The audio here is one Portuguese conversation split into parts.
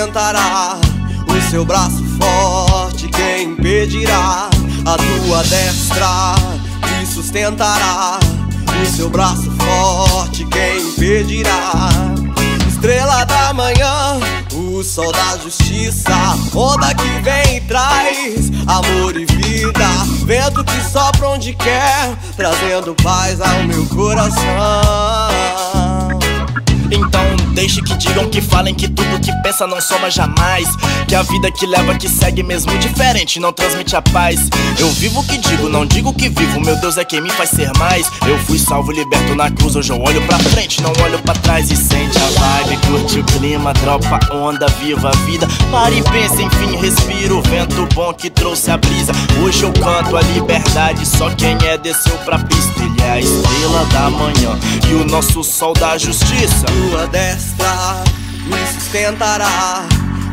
sustentará, o seu braço forte quem impedirá? A tua destra me sustentará, o seu braço forte quem impedirá? Estrela da manhã, o sol da justiça, onda que vem e traz amor e vida, vento que sopra onde quer, trazendo paz ao meu coração. Então deixe que digam, que falem, que tudo que pensa não soma jamais, que a vida que leva, que segue mesmo diferente, não transmite a paz. Eu vivo o que digo, não digo que vivo, meu Deus é quem me faz ser mais. Eu fui salvo, liberto na cruz, hoje eu olho pra frente, não olho pra trás. E sente a vibe, curte o clima, dropa onda, viva a vida. Pare e pense, enfim, respira o vento bom que trouxe a brisa. Hoje eu canto a liberdade, só quem é desceu pra pista. Ele é a estrela da manhã e o nosso sol da justiça. Tua destra me sustentará,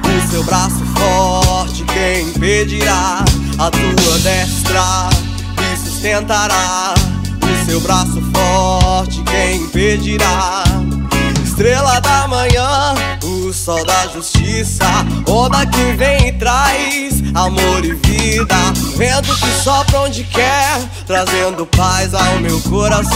o seu braço forte quem impedirá? A tua destra me sustentará, o seu braço forte quem impedirá? Estrela da manhã, o sol da justiça, onda que vem e traz amor e vida, vento que sopra onde quer, trazendo paz ao meu coração.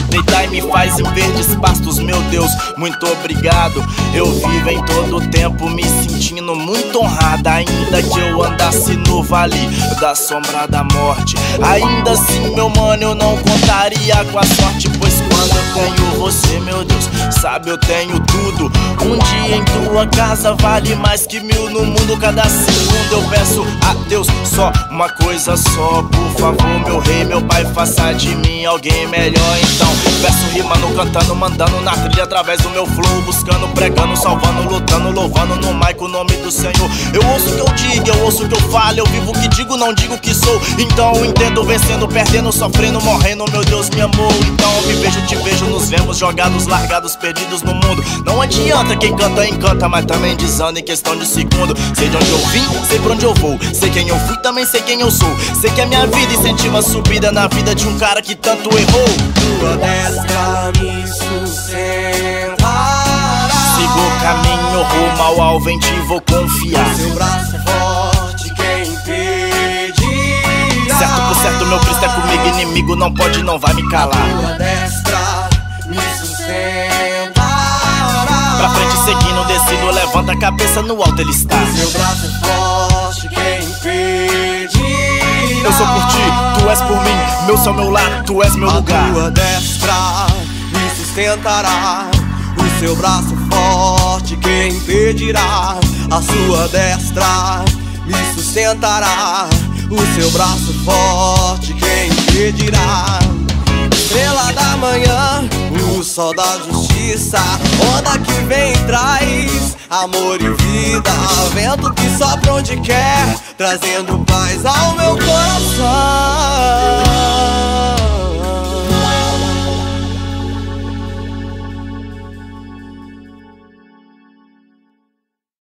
Deitar e me faz em verdes pastos, meu Deus, muito obrigado. Eu vivo em todo tempo me sentindo muito honrado. Ainda que eu andasse no vale da sombra da morte, ainda assim, meu mano, eu não contaria com a sorte. Pois quando eu tenho você, meu Deus, sabe, eu tenho tudo. Um dia em tua casa vale mais que 1000 no mundo. Cada segundo eu peço a Deus só uma coisa só: por favor, meu rei, meu pai, faça de mim alguém melhor. Então peço rimando, cantando, mandando na trilha através do meu flow, buscando, pregando, salvando, lutando, louvando no mic o nome do Senhor. Eu ouço o que eu digo, eu ouço o que eu falo, eu vivo o que digo, não digo o que sou. Então entendo, vencendo, perdendo, sofrendo, morrendo, meu Deus me amou. Então me vejo, te vejo, nos vemos jogados, largados, perdidos no mundo. Não adianta, quem canta encanta, mas também desanda em questão de segundo. Sei de onde eu vim, sei pra onde eu vou, sei quem eu fui, também sei quem eu sou. Sei que a minha vida incentiva a subida na vida de um cara que tanto errou. Tua destra me sustentará, sigo o caminho rumo ao alvo, em ti vou confiar. seu braço forte quem impedirá? Certo por certo, meu Cristo é comigo, inimigo não pode, não vai me calar. Tua destra me sustentará, pra frente seguindo, descido, levanta a cabeça, no alto ele está. seu braço forte quem impedirá? Eu sou por ti, tu és por mim, meu céu, meu lar, tu és meu lugar. A tua destra me sustentará, o seu braço forte quem impedirá? A sua destra me sustentará, o seu braço forte quem impedirá? Estrela da manhã, o sol da justiça, onda que vem e traz amor e vida, vento que sopra onde quer, trazendo paz ao meu coração.